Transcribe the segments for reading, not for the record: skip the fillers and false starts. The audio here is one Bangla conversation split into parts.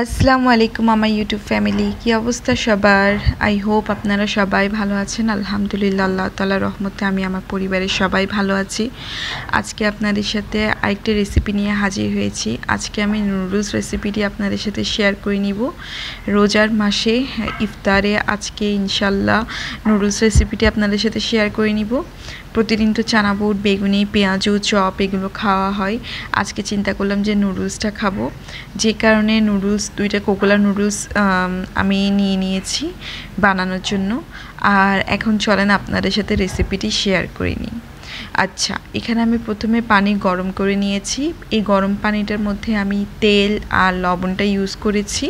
আসসালামু আলাইকুম আমার ইউটিউব ফ্যামিলি, কি অবস্থা সবার? আই হোপ আপনারা সবাই ভালো আছেন। আলহামদুলিল্লাহ, আল্লাহ তাআলার রহমতে আমি আমার পরিবারের সবাই ভালো আছি। আজকে আপনাদের সাথে আরেকটা রেসিপি নিয়ে হাজির হয়েছি। আজকে আমি নুডলস রেসিপিটি আপনাদের সাথে শেয়ার করে নিব। রোজার মাসে ইফতারে আজকে ইনশাল্লাহ নুডলস রেসিপিটি আপনাদের সাথে শেয়ার করে নিব। প্রতিদিন তো চানা বুট, বেগুনি, পেঁয়াজু, চপ এগুলো খাওয়া হয়। আজকে চিন্তা করলাম যে নুডলসটা খাবো, যে কারণে দুইটা কোকোলা নুডলস আমি নিয়েছি বানানোর জন্য। আর এখন চলেন আপনাদের সাথে রেসিপিটি শেয়ার করে নিই। আচ্ছা, এখানে আমি প্রথমে পানি গরম করে নিয়েছি। এই গরম পানিটার মধ্যে আমি তেল আর লবণটা ইউজ করেছি।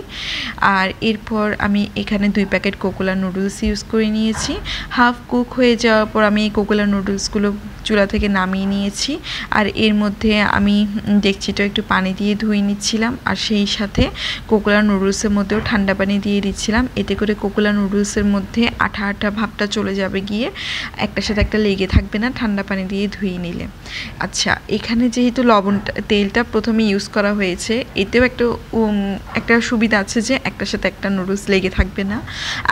আর এরপর আমি এখানে 2 প্যাকেট কোকোলা নুডলস ইউজ করে নিয়েছি। হাফ কুক হয়ে যাওয়ার পর আমি এই কোকোলা নুডলসগুলো চুলা থেকে নামিয়ে নিয়েছি। আর এর মধ্যে আমি ডেকচিটা একটু পানি দিয়ে ধুয়ে নিচ্ছিলাম। আর সেই সাথে কোকোলা নুডলসের মধ্যেও ঠান্ডা পানি দিয়ে দিচ্ছিলাম। এতে করে কোকোলা নুডলসের মধ্যে আঠা আঠা ভাবটা চলে যাবে, গিয়ে একটার সাথে একটা লেগে থাকবে না ঠান্ডা পানি দিয়ে ধুয়ে নিলে। আচ্ছা, এখানে যেহেতু তেলটা প্রথমে ইউজ করা হয়েছে, এতেও একটা সুবিধা আছে যে একটার সাথে একটা নুডলস লেগে থাকবে না।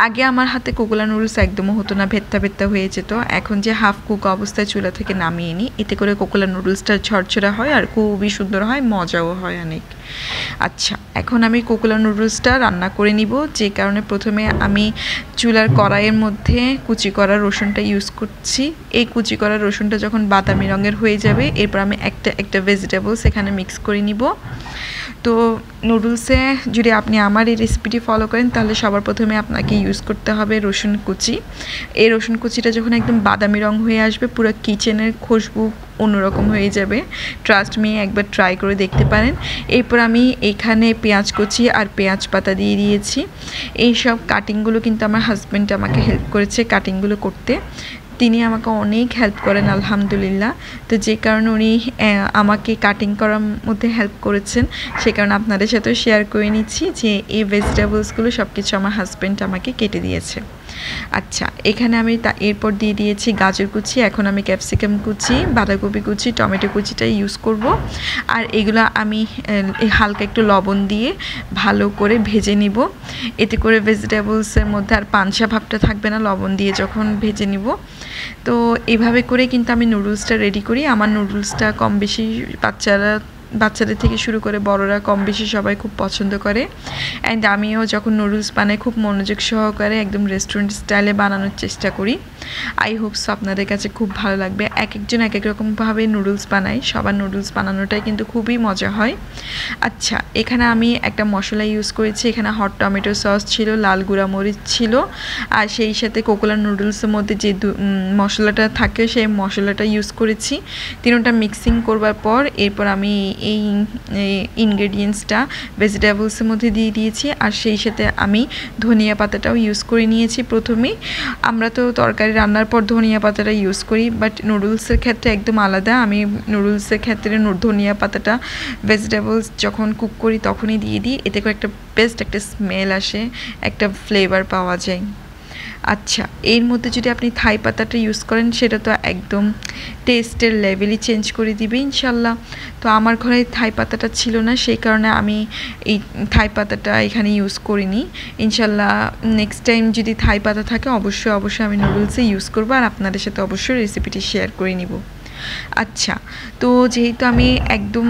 আগে আমার হাতে কোকোলা নুডলস একদমও হতো না, ভেত্তা ভেত্তা হয়ে যেত। এখন যে হাফ কুক অবস্থায় চুলা থেকে নামিয়ে নিই, এতে করে কোকোলা নুডলসটা ঝরঝরা হয় আর খুবই সুন্দর হয়, মজাও হয় অনেক। আচ্ছা, এখন আমি কোকোলা নুডলসটা রান্না করে নিব। যে কারণে প্রথমে আমি চুলার কড়াইয়ের মধ্যে কুচি করা রসুনটা ইউজ করছি। এই কুচি করা রসুনটা যখন বাদামি রঙের হয়ে যাবে, এরপর আমি একটা ভেজিটেবলস এখানে মিক্স করে নিব। তো নুডলসে যদি আপনি আমার এই রেসিপিটি ফলো করেন, তাহলে সবার প্রথমে আপনাকে ইউজ করতে হবে রসুন কুচি। এই রসুন কুচিটা যখন একদম বাদামি রং হয়ে আসবে, পুরো কিচেনের খুশবু অন্যরকম হয়ে যাবে। ট্রাস্ট মি, একবার ট্রাই করে দেখতে পারেন। এরপর আমি এখানে পেঁয়াজ কুচি আর পেঁয়াজ পাতা দিয়ে দিয়েছি। এই সব কাটিংগুলো কিন্তু আমার হাজব্যান্ড আমাকে হেল্প করেছে কাটিংগুলো করতে। তিনি আমাকে অনেক হেল্প করেন আলহামদুলিল্লাহ। তো যে কারণে উনি আমাকে কাটিং করার মধ্যে হেল্প করেছেন, সে কারণে আপনাদের সাথেও শেয়ার করে নিচ্ছি যে এই ভেজিটেবলসগুলো সব কিছু আমার হাজব্যান্ড আমাকে কেটে দিয়েছে। আচ্ছা, এখানে আমি এরপর দিয়ে দিয়েছি গাজর কুচি। এখন আমি ক্যাপসিকাম কুচি, বাঁধাকপি কুচি, টমেটো কুচিটা ইউজ করব। আর এগুলো আমি হালকা একটু লবণ দিয়ে ভালো করে ভেজে নিব। এতে করে ভেজিটেবলসের মধ্যে আর পানসা ভাবটা থাকবে না লবণ দিয়ে যখন ভেজে নিব। তো এইভাবে করে কিন্তু আমি নুডলসটা রেডি করি। আমার নুডলসটা কম বেশি বাচ্চাদের থেকে শুরু করে বড়রা কম বেশি সবাই খুব পছন্দ করে। অ্যান্ড আমিও যখন নুডলস বানাই খুব মনোযোগ সহকারে একদম রেস্টুরেন্ট স্টাইলে বানানোর চেষ্টা করি। আই হোপ সো আপনাদের কাছে খুব ভালো লাগবে। এক একজন এক এক রকমভাবে নুডলস বানায়, সবার নুডলস বানানোটাই কিন্তু খুবই মজা হয়। আচ্ছা, এখানে আমি একটা মশলা ইউজ করেছি। এখানে হট টমেটো সস ছিল, লাল গুঁড়া মরিচ ছিল, আর সেই সাথে কোকোলা নুডলসের মধ্যে যে মশলাটা থাকে সেই মশলাটা ইউজ করেছি। তিনটা মিক্সিং করবার পর এরপর আমি এই ইনগ্রেডিয়েন্টসটা ভেজিটেবলসের মধ্যে দিয়ে দিয়েছি। আর সেই সাথে আমি ধনিয়া পাতাটাও ইউজ করে নিয়েছি। প্রথমেই আমরা তো তরকারি রান্নার পর ধনিয়া পাতাটা ইউজ করি, বাট নুডলসের ক্ষেত্রে একদম আলাদা। আমি নুডলসের ক্ষেত্রে ধনিয়া পাতাটা ভেজিটেবলস যখন কুক করি তখনই দিয়ে দিই। এতে করে একটা বেস্ট একটা স্মেল আসে, একটা ফ্লেভার পাওয়া যায়। আচ্ছা, এর মধ্যে যদি আপনি থাই পাতাটা ইউজ করেন, সেটা তো একদম টেস্টের লেভেলই চেঞ্জ করে দিবে ইনশাল্লাহ। তো আমার ঘরে থাই পাতাটা ছিল না, সেই কারণে আমি এই থাই পাতাটা এখানে ইউজ করিনি। ইনশাল্লাহ নেক্সট টাইম যদি থাই পাতা থাকে অবশ্যই আমি নুডলসে ইউজ করবো, আর আপনাদের সাথে অবশ্যই রেসিপিটি শেয়ার করে নিব। আচ্ছা, তো যেহেতু আমি একদম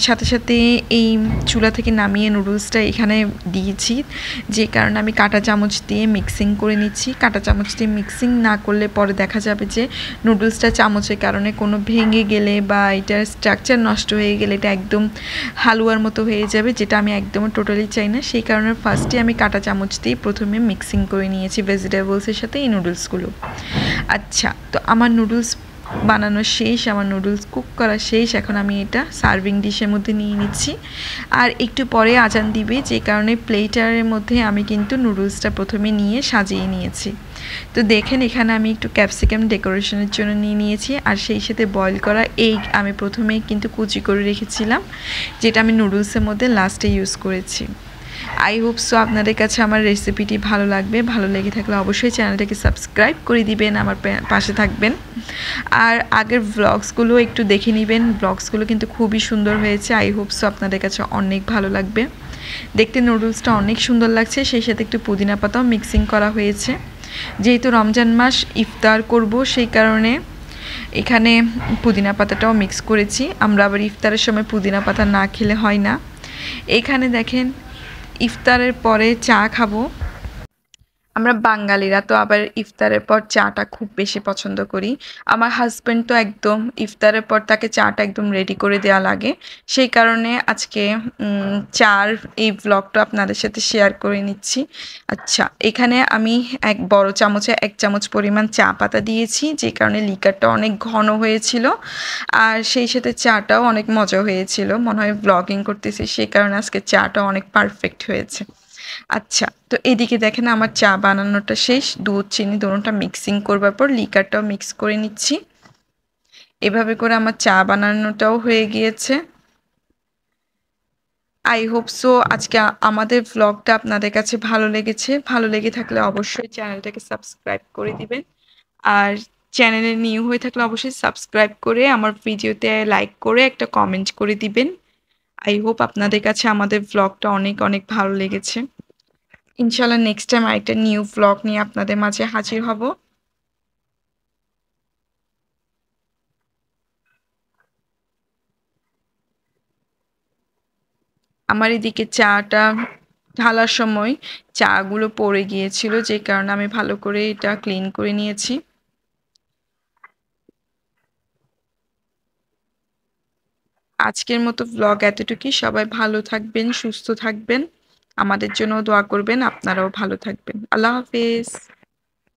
সাথে সাথে এই চুলা থেকে নামিয়ে নুডলসটা এখানে দিয়েছি, যে কারণে আমি কাঁটা চামচ দিয়ে মিক্সিং করে নিচ্ছি। কাঁটা চামচ দিয়ে মিক্সিং না করলে পরে দেখা যাবে যে নুডলসটা চামচের কারণে কোনো ভেঙে গেলে বা এটার স্ট্রাকচার নষ্ট হয়ে গেলে এটা একদম হালুয়ার মতো হয়ে যাবে, যেটা আমি একদম টোটালি চাই না। সেই কারণে ফার্স্টে আমি কাঁটা চামচ দিয়ে প্রথমে মিক্সিং করে নিয়েছি ভেজিটেবলসের সাথে এই নুডলসগুলো। আচ্ছা, তো আমার নুডলস বানানো শেষ, আমার নুডলস কুক করা শেষ। এখন আমি এটা সার্ভিং ডিশের মধ্যে নিয়ে নিচ্ছি। আর একটু পরে আজান দিবে, যে কারণে প্লেটারের মধ্যে আমি কিন্তু নুডলসটা প্রথমে নিয়ে সাজিয়ে নিয়েছি। তো দেখেন, এখানে আমি একটু ক্যাপসিকাম ডেকোরেশনের জন্য নিয়ে নিয়েছি। আর সেই সাথে বয়েল করা এগ আমি প্রথমে কিন্তু কুচি করে রেখেছিলাম, যেটা আমি নুডলসের মধ্যে লাস্টে ইউজ করেছি। আই হোপ সো আপনাদের কাছে আমার রেসিপিটি ভালো লাগবে। ভালো লেগে থাকলে অবশ্যই চ্যানেলটাকে সাবস্ক্রাইব করে দিবেন, আমার পাশে থাকবেন। আর আগের ব্লগসগুলো একটু দেখে নেবেন, ব্লগসগুলো কিন্তু খুবই সুন্দর হয়েছে। আই হোপ সো আপনাদের কাছে অনেক ভালো লাগবে। দেখতে নুডলসটা অনেক সুন্দর লাগছে, সেই সাথে একটু পুদিনা পাতাও মিক্সিং করা হয়েছে। যেহেতু রমজান মাস ইফতার করব, সেই কারণে এখানে পুদিনা পাতাটাও মিক্স করেছি। আমরা আবার ইফতারের সময় পুদিনা পাতা না খেলে হয় না। এখানে দেখেন ইফতারের পরে চা খাবো। আমরা বাঙালিরা তো আবার ইফতারের পর চাটা খুব বেশি পছন্দ করি। আমার হাজব্যান্ড তো একদম ইফতারের পর তাকে চাটা একদম রেডি করে দেওয়া লাগে। সেই কারণে আজকে চার এই ব্লগটা আপনাদের সাথে শেয়ার করে নিচ্ছি। আচ্ছা, এখানে আমি এক বড় চামচে 1 চামচ পরিমাণ চা পাতা দিয়েছি, যে কারণে লিকারটা অনেক ঘন হয়েছিল। আর সেই সাথে চাটাও অনেক মজা হয়েছিল। মনে হয় ব্লগিং করতেছি, সেই কারণে আজকে চাটা অনেক পারফেক্ট হয়েছে। আচ্ছা, তো এদিকে দেখেন আমার চা বানানোটা শেষ। দুধ চিনি দোনোটা মিক্সিং করবার পর লিকারটাও মিক্স করে নিচ্ছি। এভাবে করে আমার চা বানানোটাও হয়ে গিয়েছে। আই হোপ সো আজকে আমাদের ভ্লগটা আপনাদের কাছে ভালো লেগেছে। ভালো লেগে থাকলে অবশ্যই চ্যানেলটাকে সাবস্ক্রাইব করে দিবেন। আর চ্যানেলে নিউ হয়ে থাকলে অবশ্যই সাবস্ক্রাইব করে আমার ভিডিওতে লাইক করে একটা কমেন্ট করে দিবেন। আই হোপ আপনাদের কাছে আমাদের ভ্লগটা অনেক অনেক ভালো লেগেছে। ইনশাআল্লাহ নেক্সট টাইম আরেকটা নিউ ভ্লগ নিয়ে আপনাদের মাঝে হাজির হব। আমার এদিকে চাটা ঢালার সময় চাগুলো পড়ে গিয়েছিল, যে কারণে আমি ভালো করে এটা ক্লিন করে নিয়েছি। আজকের মতো ভ্লগ এতটুকুই। সবাই ভালো থাকবেন, সুস্থ থাকবেন, আমাদের জন্য দোয়া করবেন। আপনারাও ভালো থাকবেন। আল্লাহ হাফেজ।